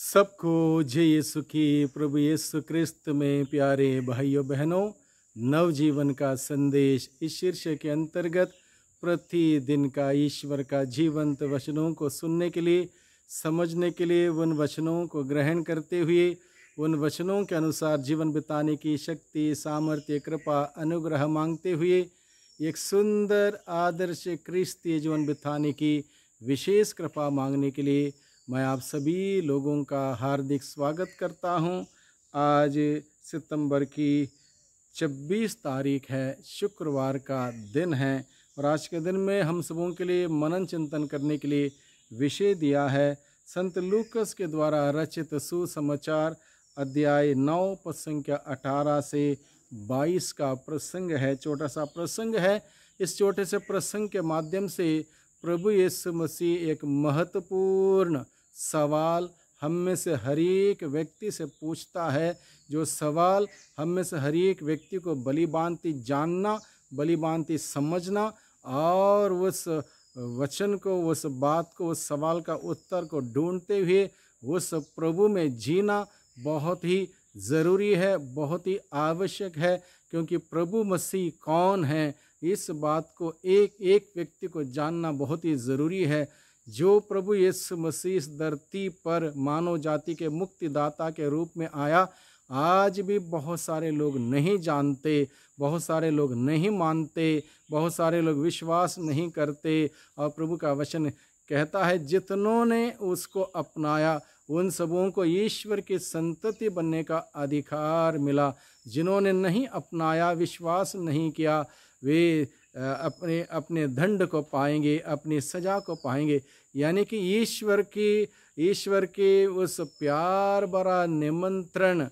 सबको जय यीशु की। प्रभु यीशु क्रिस्त में प्यारे भाइयों बहनों, नवजीवन का संदेश इस शीर्षक के अंतर्गत प्रतिदिन का ईश्वर का जीवंत वचनों को सुनने के लिए, समझने के लिए, उन वचनों को ग्रहण करते हुए उन वचनों के अनुसार जीवन बिताने की शक्ति, सामर्थ्य, कृपा, अनुग्रह मांगते हुए एक सुंदर आदर्श क्रिस्तीय जीवन बिताने की विशेष कृपा मांगने के लिए मैं आप सभी लोगों का हार्दिक स्वागत करता हूं। आज सितंबर की 26 तारीख है, शुक्रवार का दिन है और आज के दिन में हम सबों के लिए मनन चिंतन करने के लिए विषय दिया है संत लूकस के द्वारा रचित सुसमाचार अध्याय 9 पद संख्या 18 से 22 का प्रसंग है। छोटा सा प्रसंग है। इस छोटे से प्रसंग के माध्यम से प्रभु यीशु मसीह एक महत्वपूर्ण सवाल हम में से हर एक व्यक्ति से पूछता है, जो सवाल हम में से हर एक व्यक्ति को भलीभांति जानना, भलीभांति समझना और उस वचन को, उस बात को, उस सवाल का उत्तर को ढूंढते हुए उस प्रभु में जीना बहुत ही ज़रूरी है, बहुत ही आवश्यक है। क्योंकि प्रभु मसीह कौन है, इस बात को एक एक व्यक्ति को जानना बहुत ही ज़रूरी है। जो प्रभु यीशु मसीह इस धरती पर मानव जाति के मुक्तिदाता के रूप में आया, आज भी बहुत सारे लोग नहीं जानते, बहुत सारे लोग नहीं मानते, बहुत सारे लोग विश्वास नहीं करते। और प्रभु का वचन कहता है, जितनों ने उसको अपनाया उन सबों को ईश्वर की संतति बनने का अधिकार मिला। जिन्होंने नहीं अपनाया, विश्वास नहीं किया, वे अपने अपने दंड को पाएंगे, अपनी सजा को पाएंगे। यानी कि ईश्वर के उस प्यार भरा निमंत्रण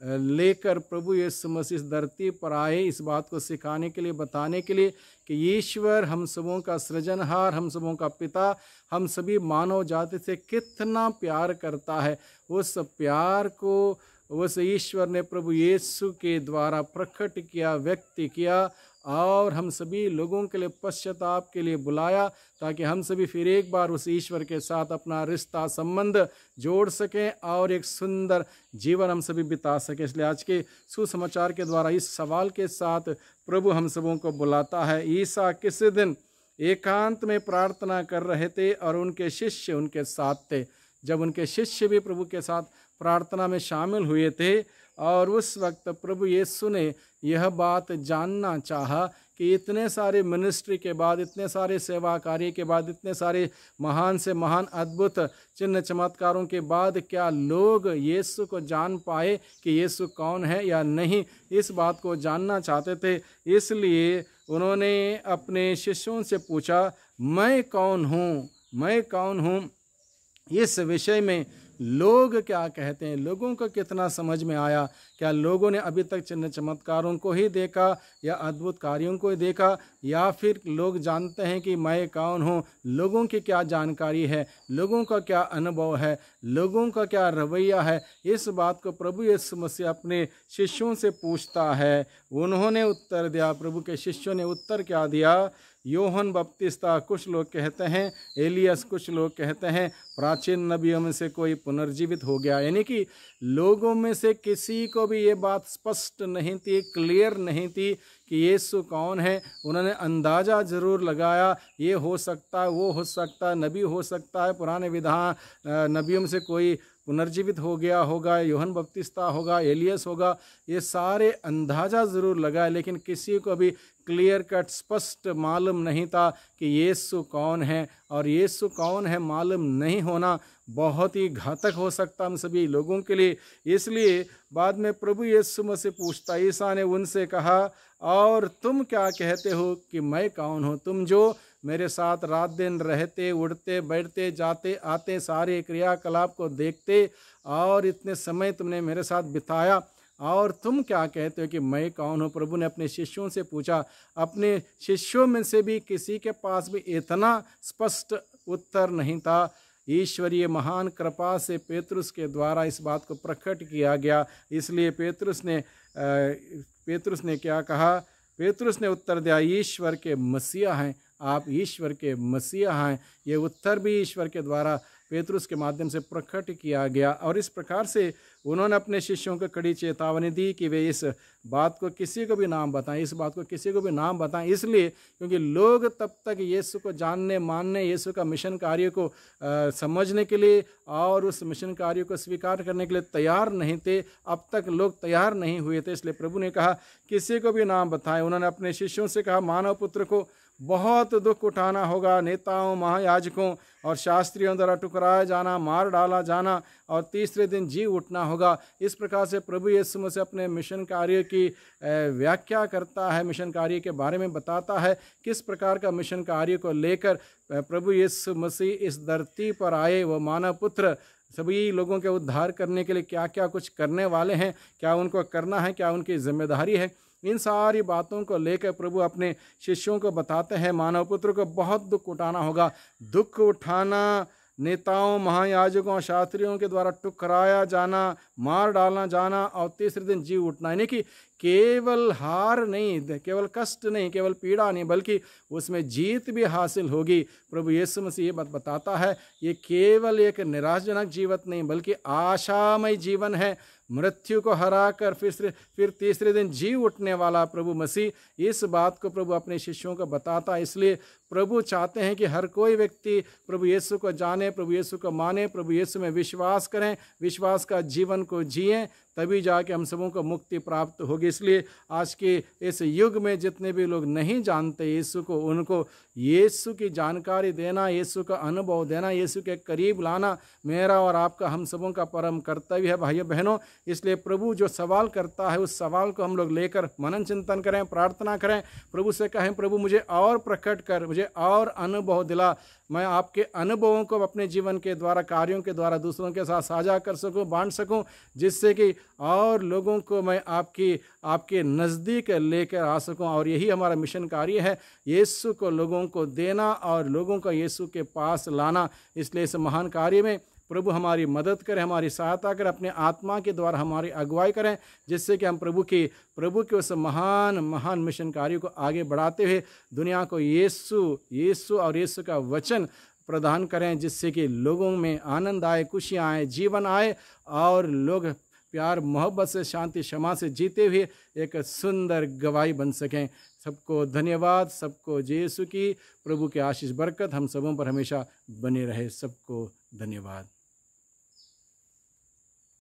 लेकर प्रभु यीशु मसीह इस धरती पर आए, इस बात को सिखाने के लिए, बताने के लिए कि ईश्वर हम सबों का सृजनहार, हम सबों का पिता, हम सभी मानव जाति से कितना प्यार करता है। उस प्यार को उस ईश्वर ने प्रभु यीशु के द्वारा प्रकट किया, व्यक्त किया और हम सभी लोगों के लिए पश्चाताप के लिए बुलाया, ताकि हम सभी फिर एक बार उस ईश्वर के साथ अपना रिश्ता, संबंध जोड़ सकें और एक सुंदर जीवन हम सभी बिता सकें। इसलिए आज के सुसमाचार के द्वारा इस सवाल के साथ प्रभु हम सबों को बुलाता है। ईसा किसी दिन एकांत में प्रार्थना कर रहे थे और उनके शिष्य उनके साथ थे। जब उनके शिष्य भी प्रभु के साथ प्रार्थना में शामिल हुए थे और उस वक्त प्रभु यीशु ने यह बात जानना चाहा कि इतने सारे मिनिस्ट्री के बाद, इतने सारे सेवा कार्य के बाद, इतने सारे महान से महान अद्भुत चिन्ह चमत्कारों के बाद क्या लोग यीशु को जान पाए कि यीशु कौन है या नहीं। इस बात को जानना चाहते थे। इसलिए उन्होंने अपने शिष्यों से पूछा, मैं कौन हूँ, मैं कौन हूँ। इस विषय में लोग क्या कहते हैं, लोगों को कितना समझ में आया। क्या लोगों ने अभी तक चिन्ह चमत्कारों को ही देखा या अद्भुत कार्यों को देखा, या फिर लोग जानते हैं कि मैं कौन हूँ। लोगों की क्या जानकारी है, लोगों का क्या अनुभव है, लोगों का क्या रवैया है। इस बात को प्रभु यीशु मसीह अपने शिष्यों से पूछता है। उन्होंने उत्तर दिया, प्रभु के शिष्यों ने उत्तर क्या दिया, यूहन्ना बपतिस्ता, कुछ लोग कहते हैं एलियस, कुछ लोग कहते हैं प्राचीन नबियों में से कोई पुनर्जीवित हो गया। यानी कि लोगों में से किसी को भी ये बात स्पष्ट नहीं थी, क्लियर नहीं थी कि यीशु कौन है। उन्होंने अंदाज़ा ज़रूर लगाया, ये हो सकता है, वो हो सकता है, नबी हो सकता है, पुराने विधान नबियों में से कोई पुनर्जीवित हो गया होगा, यूहन्ना बपतिस्ता होगा, एलियस होगा। ये सारे अंदाज़ा ज़रूर लगाए, लेकिन किसी को भी क्लियर कट स्पष्ट मालूम नहीं था कि यीशु कौन है। और यीशु कौन है मालूम नहीं होना बहुत ही घातक हो सकता हम सभी लोगों के लिए। इसलिए बाद में प्रभु यीशु मसीह पूछता, ईसा ने उनसे कहा, और तुम क्या कहते हो कि मैं कौन हूँ। तुम जो मेरे साथ रात दिन रहते, उड़ते, बैठते, जाते आते, सारे क्रियाकलाप को देखते और इतने समय तुमने मेरे साथ बिताया, और तुम क्या कहते हो कि मैं कौन हूँ। प्रभु ने अपने शिष्यों से पूछा। अपने शिष्यों में से भी किसी के पास भी इतना स्पष्ट उत्तर नहीं था। ईश्वरीय महान कृपा से पेतरुस के द्वारा इस बात को प्रकट किया गया। इसलिए पेतरुस ने क्या कहा, पेतरुस ने उत्तर दिया, ईश्वर के मसीहा हैं, आप ईश्वर के मसीहा हैं। ये उत्तर भी ईश्वर के द्वारा पेतरुस के माध्यम से प्रकट किया गया। और इस प्रकार से उन्होंने अपने शिष्यों को कड़ी चेतावनी दी कि वे इस बात को किसी को भी नाम बताएं, इस बात को किसी को भी नाम बताएं, इसलिए क्योंकि लोग तब तक यीशु को जानने मानने, यीशु का मिशन कार्य को समझने के लिए और उस मिशन कार्य को स्वीकार करने के लिए तैयार नहीं थे। अब तक लोग तैयार नहीं हुए थे, इसलिए प्रभु ने कहा किसी को भी नाम बताएं। उन्होंने अपने शिष्यों से कहा मानव पुत्र को बहुत दुख उठाना होगा, नेताओं, महायाजकों और शास्त्रियों द्वारा टुकराया जाना, मार डाला जाना और तीसरे दिन जी उठना होगा। इस प्रकार से प्रभु यीशु मसीह अपने मिशन कार्य की व्याख्या करता है, मिशन कार्य के बारे में बताता है, किस प्रकार का मिशन कार्य को लेकर प्रभु यीशु मसीह इस धरती पर आए। वो मानव पुत्र सभी लोगों के उद्धार करने के लिए क्या क्या कुछ करने वाले हैं, क्या उनको करना है, क्या उनकी जिम्मेदारी है, इन सारी बातों को लेकर प्रभु अपने शिष्यों को बताते हैं मानव पुत्र को बहुत दुख उठाना होगा। दुख उठाना, नेताओं, महायाजकों, शास्त्रियों के द्वारा टुकराया जाना, मार डालना जाना और तीसरे दिन जी उठना। यानी कि केवल हार नहीं, केवल कष्ट नहीं, केवल पीड़ा नहीं, बल्कि उसमें जीत भी हासिल होगी। प्रभु यीशु मसीह ये बात बताता है, ये केवल एक निराशजनक जीवन नहीं बल्कि आशामय जीवन है। मृत्यु को हराकर फिर तीसरे दिन जी उठने वाला प्रभु मसीह, इस बात को प्रभु अपने शिष्यों को बताता है। इसलिए प्रभु चाहते हैं कि हर कोई व्यक्ति प्रभु यीशु को जाने, प्रभु यीशु को माने, प्रभु यीशु में विश्वास करें, विश्वास का जीवन को जिएं, तभी जाके हम सबों को मुक्ति प्राप्त होगी। इसलिए आज के इस युग में जितने भी लोग नहीं जानते यीशु को, उनको यीशु की जानकारी देना, यीशु का अनुभव देना, यीशु के करीब लाना मेरा और आपका, हम सबों का परम कर्तव्य है भाइयों बहनों। इसलिए प्रभु जो सवाल करता है उस सवाल को हम लोग लेकर मनन चिंतन करें, प्रार्थना करें, प्रभु से कहें प्रभु मुझे और प्रकट कर, मुझे और अनुभव दिला, मैं आपके अनुभवों को अपने जीवन के द्वारा, कार्यों के द्वारा दूसरों के साथ साझा कर सकूं, बांट सकूं, जिससे कि और लोगों को मैं आपके नज़दीक लेकर आ सकूं। और यही हमारा मिशन कार्य है, यीशु को लोगों को देना और लोगों को यीशु के पास लाना। इसलिए इस महान कार्य में प्रभु हमारी मदद करें, हमारी सहायता करें, अपने आत्मा के द्वारा हमारी अगुवाई करें, जिससे कि हम प्रभु के उस महान मिशन कार्य को आगे बढ़ाते हुए दुनिया को यीशु और यीशु का वचन प्रदान करें, जिससे कि लोगों में आनंद आए, खुशियाँ आए, जीवन आए और लोग प्यार मोहब्बत से, शांति क्षमा से जीते हुए एक सुंदर गवाही बन सकें। सबको धन्यवाद, सबको यीशु की प्रभु की आशीष बरकत हम सबों पर हमेशा बने रहे। सबको धन्यवाद।